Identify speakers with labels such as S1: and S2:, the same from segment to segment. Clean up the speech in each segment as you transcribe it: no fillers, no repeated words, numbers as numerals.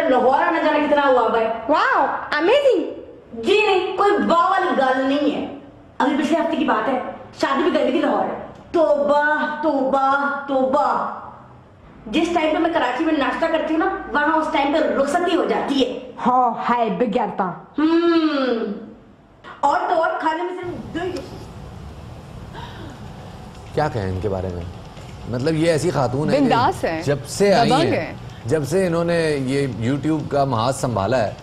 S1: मेरा लाहौर आना जाना कितना हुआ भाई।
S2: Wow amazing.
S1: जी नहीं, कोई वाह वाली गल नहीं है। अभी पिछले हफ्ते की बात है, शादी भी करनी थी लाहौर। तौबा तौबा तौबा, जिस टाइम पे मैं कराची में नाश्ता करती हूँ ना, वहां उस टाइम पे रुखसती हो जाती है।
S2: हाँ है बेगैरता।
S1: और तो और खाने में सिर्फ
S3: क्या कहें इनके बारे में, मतलब ये ऐसी खातून है
S4: बिंदास है,
S3: जब से आई
S4: दबंग
S3: है, जब से इन्होंने ये YouTube का महाज संभाला है,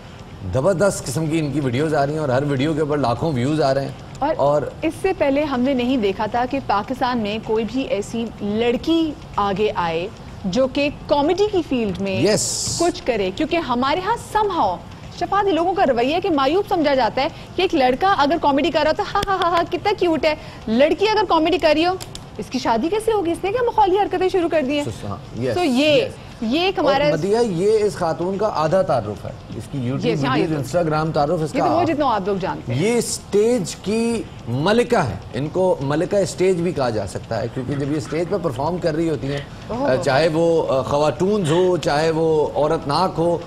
S3: जबरदस्त किस्म की इनकी वीडियोस आ रही हैं और हर वीडियो के ऊपर लाखों व्यूज आ रहे हैं। और
S4: इससे पहले हमने नहीं देखा था कि पाकिस्तान में कोई भी ऐसी लड़की आगे आए जो कि कॉमेडी की फील्ड में कुछ करे, क्योंकि हमारे यहाँ समहाउ शफादी लोगों का रवैया कि मायूब समझा जाता है कि एक लड़का अगर कॉमेडी कर रहा हो तो हा कितना क्यूट है, लड़की अगर कॉमेडी कर रही हो इसकी शादी कैसे होगी, इसने क्या मखौली हरकतें शुरू कर दी हैं। तो ये एक हमारा
S3: मदिया, ये इस खातून का आधा तारुफ है, इसकी यूट्यूब इंस्टाग्राम तारुफ इसका
S4: वो जितना आप लोग जानते हैं।
S3: ये स्टेज की मलिका है, इनको मलिका स्टेज भी कहा जा सकता है, क्योंकि जब ये स्टेज पर परफॉर्म कर रही होती हैं, चाहे वो खवातून हो चाहे वो औरतनाक हो,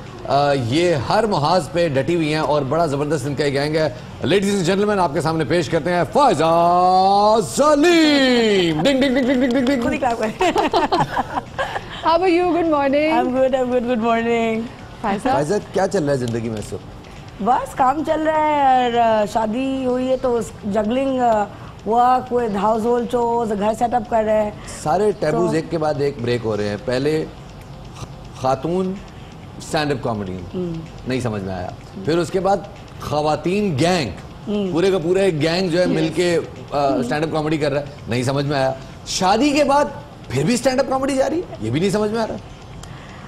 S3: ये हर महाज पे डटी हुई हैं और बड़ा जबरदस्त इनका गैंग है। लेडीज एंड जेंटलमैन, आपके सामने पेश करते हैं फायजा सलीम। डिंग डिंग डिंग डिंग डिंग डिंग डिंग।
S4: How are you? Good morning.
S2: I'm good. Good morning.
S3: Faiza, क्या चल रहा है जिंदगी में इस
S2: बस काम चल रहा है और शादी हुई है तो juggling work with house hold chores, घर सेटअप कर रहे हैं।
S3: सारे टैबूज एक के बाद एक ब्रेक हो रहे हैं। पहले खातून स्टैंड अप कॉमेडी नहीं समझ में आया, फिर उसके बाद खवातीन गैंग, पूरे का पूरा एक गैंग जो है मिलके स्टैंड अप कॉमेडी कर रहा है, नहीं समझ में आया। शादी के बाद फिर भी स्टैंड अप कॉमेडी जारी है, ये भी नहीं समझ में आ रहा।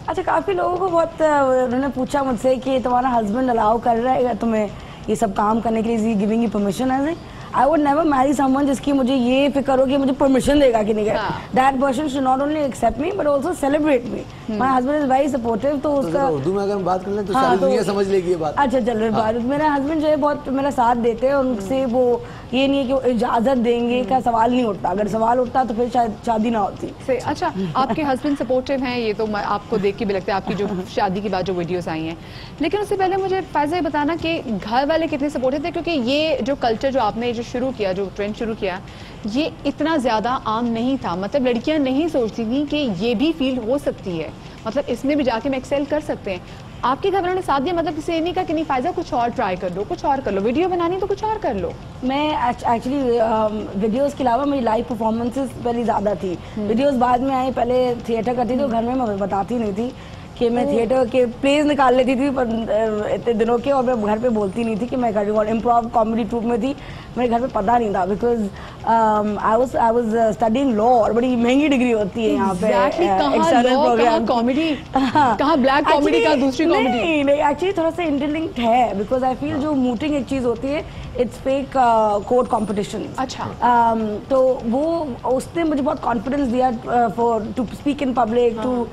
S2: अच्छा, काफी लोगों को बहुत उन्होंने पूछा मुझसे कि तुम्हारा हस्बैंड अलाउ कर रहा है तुम्हें ये सब काम करने के लिए, giving you permission? I would never Mary someone जिसकी मुझे ये फिक्र हो कि मुझे परमिशन देगा कि नहीं। That person should not only accept me but also celebrate me. My husband is very supportive. तो उसका
S3: उर्दू में अगर बात कर लें तो सारी दुनिया समझ लेगी ये बात।
S2: अच्छा चल बात, मेरा हस्बैंड जो है बहुत मेरा साथ देते हैं, उनसे वो ये नहीं है कि वो इजाजत देंगे का सवाल नहीं उठता, अगर सवाल उठता तो फिर शायद शादी ना होती।
S4: अच्छा, आपके हस्बैंड सपोर्टिव हैं, ये तो आपको देख के भी लगता है, आपकी जो शादी के बाद जो वीडियोस आई हैं। लेकिन उससे पहले मुझे फायजा ये बताना कि घर वाले कितने सपोर्टिव थे, क्योंकि ये जो कल्चर जो आपने जो शुरू किया, जो ट्रेंड शुरू किया, ये इतना ज्यादा आम नहीं था। मतलब लड़कियां नहीं सोचती थी कि ये भी फील्ड हो सकती है, मतलब इसमें भी जाके हम एक्सेल कर सकते हैं। आपके घर वालों ने साथ दिया, मतलब किसी ने कहा कि नहीं फायजा कुछ और ट्राई कर लो, कुछ और कर लो, वीडियो बनानी तो कुछ और कर लो?
S2: मैं एक्चुअली वीडियोस के अलावा मेरी लाइव परफॉर्मेंसेस पहले ज़्यादा थी, वीडियोस बाद में आई। पहले थिएटर करती थी तो घर में मैं बताती नहीं थी कि मैं थिएटर के प्लेज निकाल लेती थी पर इतने दिनों के, और मैं घर पे बोलती नहीं थी कि मैं कर रही हूँ। इम्प्रोव कॉमेडी ट्रूप में थी, मेरे घर पे पता नहीं था, because I was studying law और बड़ी महंगी डिग्री होती है यहाँ पे।
S4: एक्सटर्नल प्रोग्राम कॉमेडी, कहाँ ब्लैक कॉमेडी का दूसरी कॉमेडी?
S2: नहीं एक्चुअली थोड़ा सा इंटरलिंक्ड है, बिकॉज आई फील जो मूटिंग एक चीज होती है, इट्स फेक कोर्ट कॉम्पिटिशन।
S4: अच्छा,
S2: तो वो उसने मुझे बहुत कॉन्फिडेंस दिया for to speak in public, to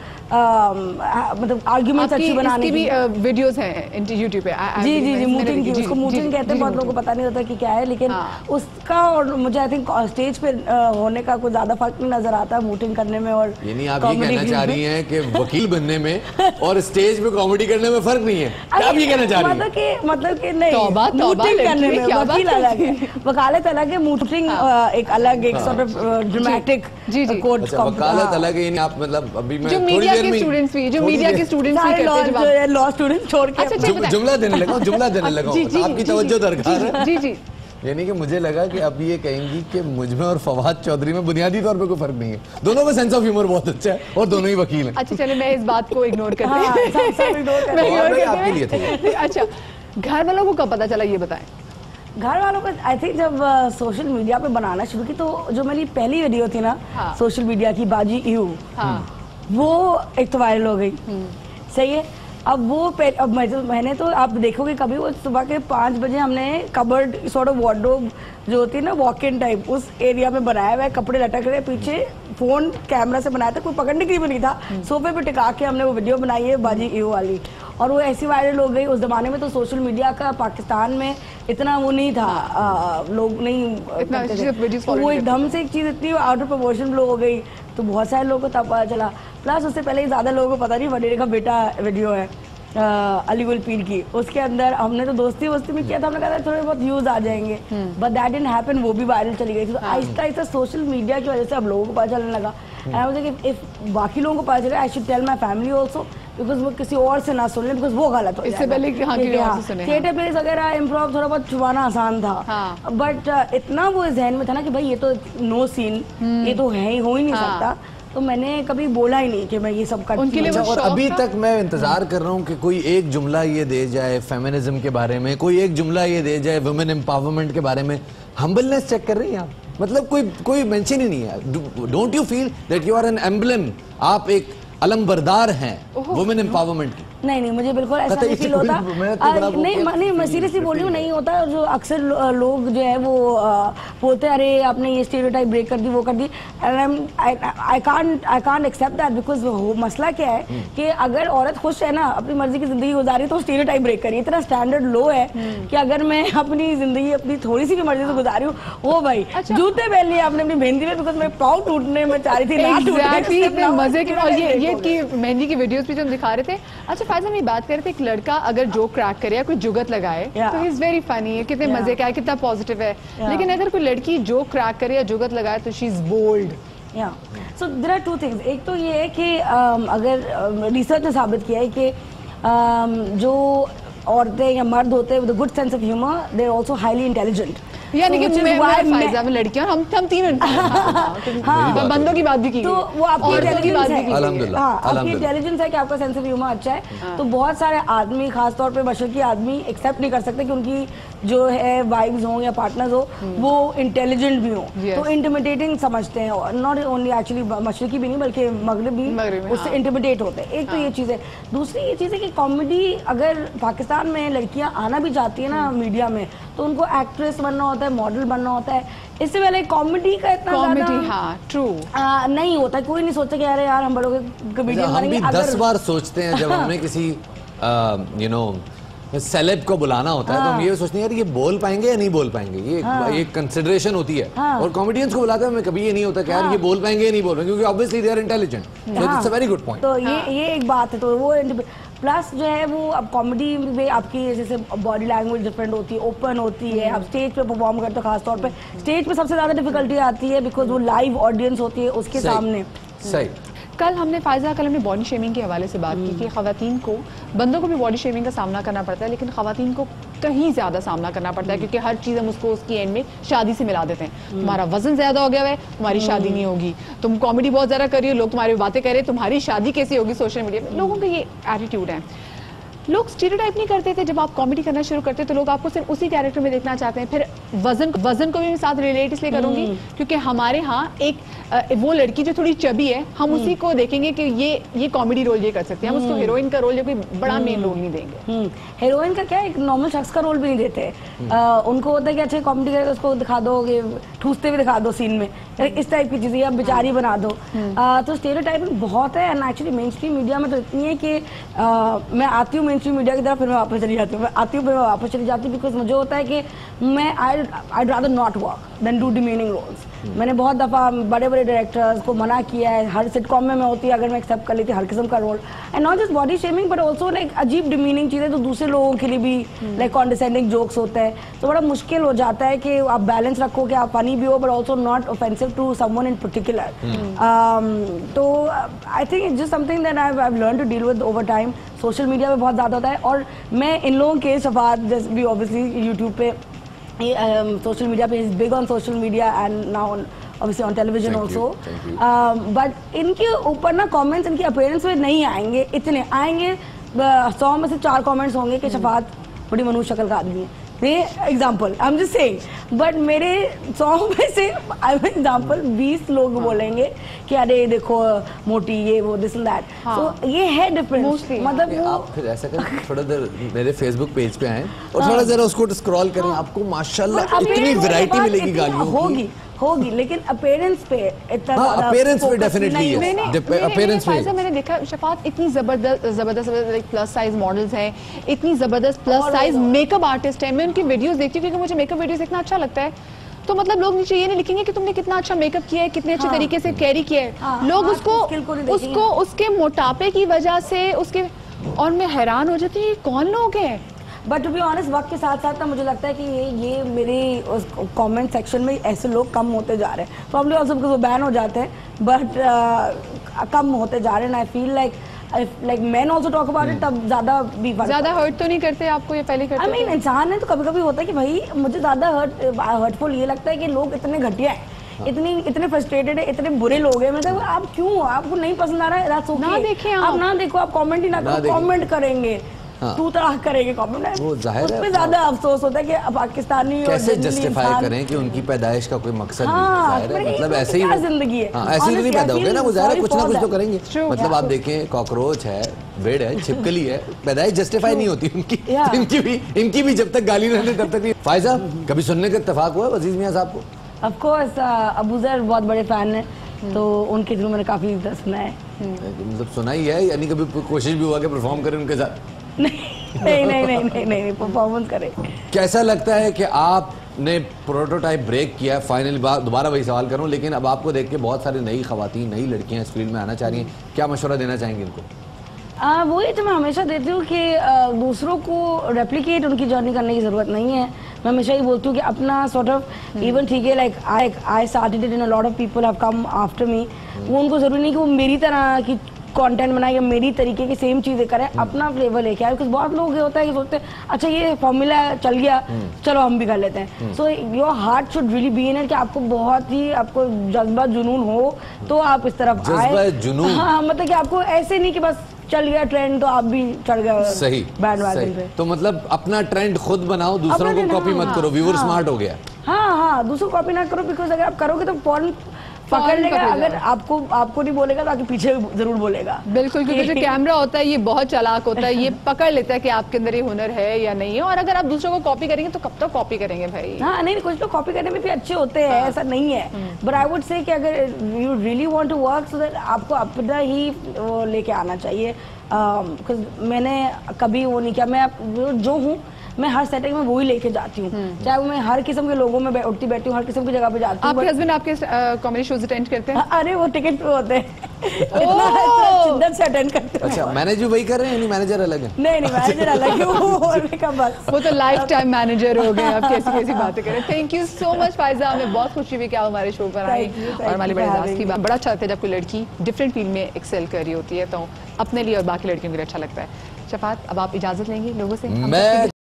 S2: मतलब आर्ग्यूमेंट्स अच्छी बनाने की।
S4: भी वीडियोस हैं YouTube पे।
S2: जी मूटिंग की, उसको मूटिंग कहते हैं, बहुत लोगों को पता नहीं होता कि क्या है, लेकिन उसका और मुझे आई थिंक स्टेज पे होने का कोई ज्यादा फर्क नहीं नजर आता मूटिंग करने में। और
S3: यानी आप ये कहना चाह रही हैं कि वकील बनने में और स्टेज पे कॉमेडी करने में फर्क नहीं है? आप ये कहना चाह रही हैं?
S2: मतलब कि नहीं, मूटिंग करने में वकील अलग है, वकालत अलग है, मूटिंग एक अलग, एक सॉर्ट ऑफ ड्रामेटिक कोर्ट।
S3: वकालत अलग है, आप मतलब अभी मैं
S4: थोड़ी देर में स्टूडेंट्स भी, जो मीडिया के स्टूडेंट्स भी करते हैं,
S2: लॉ स्टूडेंट छोड़ के
S3: जुमला देने लगा, आपकी तवज्जो दरकार है।
S4: जी
S3: यानी कि मुझे लगा कि अब ये कहेंगी कि मुझ में और फवाद चौधरी में बुनियादी तौर पे कोई फर्क नहीं है, दोनों का सेंस ऑफ ह्यूमर बहुत अच्छा है और दोनों ही वकील हैं।
S4: अच्छा चले, मैं इस बात को इग्नोर करती हूँ। अच्छा, घर वालों को कब पता चला ये बताएं?
S2: घर वालों को आई थिंक जब सोशल मीडिया पे बनाना शुरू की, तो जो मेरी पहली वीडियो थी ना सोशल मीडिया की, बाजी यू, वो एक तो वायरल हो गई। सही है। अब वो अब मैंने तो आप देखोगे कभी वो सुबह के 5 बजे हमने कबर्ड सॉर्ट ऑफ वार्डरोब जो होती है ना, वॉक इन टाइप, उस एरिया में बनाया हुआ है, कपड़े लटक रहे, पीछे फोन कैमरा से बनाया था, कोई पकड़ने के लिए भी नहीं था, सोफे पे टिका के हमने वो वीडियो बनाई है बाजी यू वाली, और वो ऐसी वायरल हो गई। उस जमाने में तो सोशल मीडिया का पाकिस्तान में इतना वो नहीं था, लोग नहीं, तो वो एकदम से एक चीज इतनी आउट ऑफ प्रमोशन हो गई, तो बहुत सारे लोगों को तब पता चला। प्लस उससे पहले ही ज्यादा लोगों को पता नहीं वडेरे का बेटा वीडियो है, अलीगुल पीर की, उसके अंदर हमने तो दोस्ती वोस्ती में किया था, हमने कहा था थोड़े बहुत व्यूज आ जाएंगे, बट दैट डिडंट हैपन, वो भी वायरल चली गई थी। तो आहिस्ता आहिस्ता सोशल मीडिया की वजह से अब लोगों को पता चलने लगा। And I was like if बाकी लोगों को पता चले I should tell my family also, because वो किसी और से ना सुन ले, बिकॉज वो गलत हो
S4: इससे पहले कि हाँ किसी और से सुने।
S2: थिएटर प्लेस वगैरह इम्प्रोव थोड़ा बहुत छुपाना आसान था, बट इतना वो जहन में था ना कि भाई ये तो नो सीन, ये तो है ही, हो ही नहीं सकता, तो मैंने कभी बोला ही नहीं कि मैं ये सब करती हूँ।
S3: और अभी तक मैं इंतजार कर रहा हूँ कि कोई एक जुमला ये दे जाए फेमिनिज्म के बारे में, कोई एक जुमला ये दे जाए वुमेन एम्पावरमेंट के बारे में। हम्बलनेस चेक कर रही हैं आप, मतलब कोई मेंशन ही नहीं है। Don't you feel that you are an emblem, आप एक अलंबरदार हैं वुमेन एम्पावरमेंट की?
S2: नहीं, मुझे बिल्कुल ऐसा नहीं फील होता। नहीं, मैं सीरियसली बोल रही हूँ, नहीं होता। जो अक्सर लोग जो है वो बोलते हैं अरे आपने ये स्टीरियोटाइप ब्रेक कर दी, वो कर दी, and I can't accept that, because मसला क्या है कि अगर औरत खुश है ना, अपनी मर्जी की जिंदगी गुजारी, तो स्टीरियोटाइप ब्रेक करिए। इतना स्टैंडर्ड लो है कि अगर मैं अपनी जिंदगी अपनी थोड़ी सी भी मर्जी से गुजारी हूँ, वो भाई जूते पहन लिए आपने अपनी मेहंदी में, बिकॉज मेरे पाँव टूटने में चाह रही थी,
S4: मजे की। और ये की मेहंदी की वीडियोस भी जो हम दिखा रहे थे। अच्छा फायजा, हम बात कर रहे थे, एक लड़का अगर जोक क्रैक करे या कोई जुगत लगाए तो ही इज वेरी फनी है, कितने मजे का है, कितना पॉजिटिव है, लेकिन अगर कोई लड़की जोक क्रैक करे या जुगत लगाए तो she is bold.
S2: So there are two things. एक तो ये है कि अगर रिसर्च ने साबित किया है कि जो औरतें या मर्द होते हैं with good sense of humour, they are also highly intelligent.
S4: यानी कि मैं लड़कियां, हम तीन बंदों की बात भी की,
S2: तो वो आपकी इंटेलिजेंस है कि आपका सेंस ऑफ ह्यूमर अच्छा है। तो बहुत सारे आदमी, खासतौर पे मशरकी आदमी, एक्सेप्ट नहीं कर सकते कि उनकी जो है वाइफ्स हो या पार्टनर्स हो वो इंटेलिजेंट भी हो, तो इंटिमिडेटिंग समझते हैं। और नॉट ओनली एक्चुअली मशरकी भी नहीं बल्कि मगरब भी उससे इंटिमिडेट होते हैं। एक तो ये चीज़ है। दूसरी ये चीज़ है कि कॉमेडी, अगर पाकिस्तान में लड़कियां आना भी चाहती है ना मीडिया में, तो उनको एक्ट्रेस बनना होता है, मॉडल बनना होता है। इससे पहले कॉमेडी का इतना
S4: ट्रू
S2: नहीं होता। कोई नहीं सोचता कि अरे यार हम बड़ों के कॉमेडियन बनेंगे।
S3: हम भी 10 बार सोचते हैं जब हमें किसी यू नो सेलेब को बुलाना होता है, तो हम ये सोचते हैं यार ये बोल पाएंगे या नहीं बोल पाएंगे, ये एक कंसिडरेशन होती है। और कॉमेडियंस को बुलाते हैं, हमें कभी ये नहीं होता कि यार ये बोल पाएंगे या नहीं बोल पाएंगे, क्योंकि obviously they are intelligent. So it's a very good point.
S2: तो ये एक बात है। तो वो प्लस जो है वो अब कॉमेडी में आपकी जैसे बॉडी लैंग्वेज डिफरेंट होती है, ओपन होती है। आप स्टेज पे परफॉर्म करते हो, खासतौर पे स्टेज पे सबसे ज्यादा डिफिकल्टी आती है, बिकॉज वो लाइव ऑडियंस होती है उसके सामने।
S3: सही।
S4: कल हमने बॉडी शेमिंग के हवाले से बात की कि खवातीन को, बंदों को भी बॉडी शेमिंग का सामना करना पड़ता है, लेकिन खवातीन को कहीं ज्यादा सामना करना पड़ता है, क्योंकि हर चीज हम उसको उसकी एंड में शादी से मिला देते हैं। तुम्हारा वजन ज्यादा हो गया है, तुम्हारी शादी नहीं होगी, तुम कॉमेडी बहुत ज्यादा कर रही हो, लोग तुम्हारी बातें कर रहे हैं, तुम्हारी शादी कैसी होगी सोशल मीडिया में। लोगों का ये एटीट्यूड है। लोग स्टीरियोटाइप नहीं करते थे। जब आप कॉमेडी करना शुरू करते तो लोग आपको सिर्फ उसी कैरेक्टर में देखना चाहते हैं। फिर वजन को भी मैं साथ रिलेट इसलिए करूंगी क्योंकि हमारे यहाँ एक वो लड़की जो थोड़ी चबी है, हम उसी को देखेंगे कि ये कॉमेडी रोल ये कर सकते हैं, हम उसको हीरोइन का रोल या कोई बड़ा मेन रोल नहीं देंगे।
S2: हीरोइन का क्या, एक नॉर्मल शख्स का रोल भी नहीं देते। उनको होता है कि अच्छा कॉमेडी करके उसको दिखा दो, ठूसते हुए दिखा दो सीन में, इस टाइप की चीजें, या बेचारी बना दो। तो स्टीरियोटाइपिंग बहुत है। And actually main stream media में तो इतनी है कि मैं आती हूँ मेन स्ट्रीम मीडिया की तरफ, फिर मैं वापस चली जाती हूँ, मैं आती हूँ फिर मैं वापस चली जाती हूँ, बिकॉज मुझे होता है कि मैं I rather not work than do demeaning roles. मैंने बहुत दफ़ा बड़े बड़े डायरेक्टर्स को मना किया है। हर सिटकॉम में मैं होती है, अगर मैं एक्सेप्ट कर लेती हर किस्म का role, and not just body shaming but also like अजीब डिमीनिंग चीज़ें, तो दूसरे लोगों के लिए भी लाइक कॉन्डिसेंडिंग जोक्स होते हैं। तो बड़ा मुश्किल हो जाता है कि आप बैलेंस रखो कि आप फनी भी हो but also not offensive to someone in particular. तो I think it's just something that I have learn to deal with over time. Social media में बहुत ज़्यादा होता है, और मैं इन लोगों के शफात जैसे भी ऑब्वियसली यूट्यूब पे, social media पे is big on social media and now obviously on television also. But इनके ऊपर ना comments इनकी appearance में नहीं आएंगे, इतने आएंगे 100 में से 4 comments होंगे कि शफात बड़ी मनुष्य शक्ल का आदमी है। ये example I am just saying, but मेरे 100 में से आई एम एग्जाम्पल 20 लोग बोलेंगे कि अरे देखो मोटी, ये वो, दिस एंड दैट। तो ये है डिफरेंस। मतलब
S3: आप फिर ऐसा करें, थोड़ा देर मेरे फेसबुक पेज पे आए और थोड़ा जरा उसको स्क्रॉल करें, आपको माशाल्लाह इतनी वैरायटी मिलेगी गालियों
S2: होगी, लेकिन अपीयरेंस पे इतना
S3: अपीयरेंस पे डेफिनेटली है। अपीयरेंस पे
S4: मैंने देखा शफात इतनी जबरदस्त प्लस साइज मॉडल्स हैं, इतनी जबरदस्त प्लस साइज मेकअप आर्टिस्ट है। मैं उनकी वीडियोस देखती हूँ क्योंकि मुझे मेकअप वीडियोस देखना अच्छा लगता है। तो मतलब लोग नीचे ये नहीं लिखेंगे कि तुमने कितना अच्छा मेकअप किया है, कितने अच्छे तरीके से कैरी किया है। लोग उसको उसके मोटापे की वजह से, उसके और मैं हैरान हो जाती हूँ ये कौन लोग हैं।
S2: बट टू बी ऑनेस्ट वक्त के साथ साथ ना मुझे लगता है कि ये मेरे कमेंट सेक्शन में ऐसे लोग कम होते जा रहे हैं, प्रॉब्लम ऑल्सो बिकॉज वो बैन हो जाते हैं, बट कम होते जा रहे हैं। I feel like man also talk about it, तब ज्यादा भी
S4: ज्यादा हर्ट तो नहीं करते आपको ये पहले करते?
S2: आई मीन इंसान है तो कभी कभी होता है कि भाई मुझे ज्यादा हर्टफुल ये लगता है कि लोग इतने घटिया हैं, इतने फ्रस्ट्रेटेड है, इतने बुरे लोग हैं। मतलब आप क्यों, आपको नहीं पसंद आ रहा है ना देखें, आप ना देखो, आप कमेंट ही ना करो, कमेंट करेंगे तू तराह करेंगे कमेंट,
S3: वो जाहिर है।
S2: उसमें ज्यादा अफसोस होता है कि पाकिस्तानी
S3: कैसे जस्टिफाई करें कि उनकी पैदाइश का कोई मकसद नहीं है, मतलब ऐसे ही
S2: जिंदगी है,
S3: ऐसे ही नहीं पैदा हो गए ना, वो जाहिर है कुछ ना कुछ तो करेंगे। मतलब आप देखें कॉकरोच है, बेड है, छिपकली है, पैदाइश जस्टिफाई नहीं होती उनकी, इनकी भी जब तक गाली नहीं तब तक नहीं। फायजा कभी सुनने का इत्तेफाक हुआ अजीज मियां साहब को?
S2: ऑफ कोर्स अबूजर बहुत बड़े फैन हैं, तो उनके थ्रू मैंने काफी सुना है।
S3: मतलब सुना ही है, यानी कभी कोशिश भी हुआ कि परफॉर्म करें उनके साथ?
S2: नहीं परफॉर्मेंस करें।
S3: कैसा लगता है कि आपने प्रोटोटाइप ब्रेक किया है फाइनली, दोबारा वही सवाल करूं, लेकिन अब आपको देख के बहुत सारी नई खवातीन, नई लड़कियां इस फील्ड में आना चाह रही हैं, क्या मशवरा देना चाहेंगे इनको?
S2: वही तो मैं हमेशा देती हूँ कि दूसरों को रेप्लिकेट उनकी जर्नी करने की ज़रूरत नहीं है। मैं हमेशा ही बोलती हूँ कि अपना सॉर्ट ऑफ इवन ठीक है, like I started it in a lot of people have come after me, वो उनको ज़रूरी नहीं कि वो मेरी तरह की कंटेंट बनाए या मेरी तरीके की सेम चीज़ें करें, अपना फ्लेवर लेके आए। बिकॉज बहुत लोग ये होता है कि सोचते हैं अच्छा ये फॉर्मूला चल गया चलो हम भी कर लेते हैं। So your heart should really be in it, कि आपको बहुत ही आपको जज्बा जुनून हो तो आप इस तरफ आए।
S3: जुनून,
S2: हाँ, मतलब कि आपको ऐसे नहीं कि बस चल गया ट्रेंड तो आप भी चढ़ गए
S3: सही
S2: बैंड वैगन पे।
S3: तो मतलब अपना ट्रेंड खुद बनाओ, दूसरों को कॉपी मत करो। व्यूअर स्मार्ट हो गया।
S2: हाँ, दूसरों को कॉपी ना करो, बिकॉज अगर आप करोगे तो फौरन पकड़ लेगा। अगर आपको नहीं बोलेगा तो आपके पीछे जरूर बोलेगा।
S4: बिल्कुल, क्योंकि जो कैमरा होता है ये बहुत चालाक होता है, ये पकड़ लेता है कि आपके अंदर ये हुनर है या नहीं है। और अगर आप दूसरों को कॉपी करेंगे तो कब तक कॉपी करेंगे भाई?
S2: हाँ, नहीं कुछ लोग कॉपी करने में भी अच्छे होते हैं, ऐसा नहीं है। बट आई वुड से कि अगर you really want to work so that आपको अपना ही वो लेके आना चाहिए। मैंने कभी वो नहीं किया, मैं जो हूँ मैं हर सेटिंग में वही लेके जाती हूँ, चाहे वो मैं हर किस्म के लोगों में उठती बैठी हूँ, हर किस्म की जगह पे जाती हूँ।
S4: आपके हस्बैंड आपके कॉमेडी शोज अटेंड करते हैं?
S2: अरे वो टिकट पे होते हैं इतना शिद्दत से अटेंड करते हैं।
S3: अच्छा, मैनेज भी वही कर रहे हैं, नहीं मैनेजर अलग है?
S2: नहीं मैनेजर अलग है,
S4: वो तो लाइफ टाइम मैनेजर हो गए। आप कैसी बातें करें। Thank you so much Faiza, हमें बहुत खुशी हुई कि आप हमारे शो पर आई और हमारी बड़े राज की बात। बड़ा अच्छा लगता है जब कोई लड़की डिफरेंट फील्ड में एक्सेल कर रही होती है, तो अपने लिए और बाकी लड़कियों के लिए अच्छा लगता है। शफात, अब आप इजाजत लेंगे लोगों से?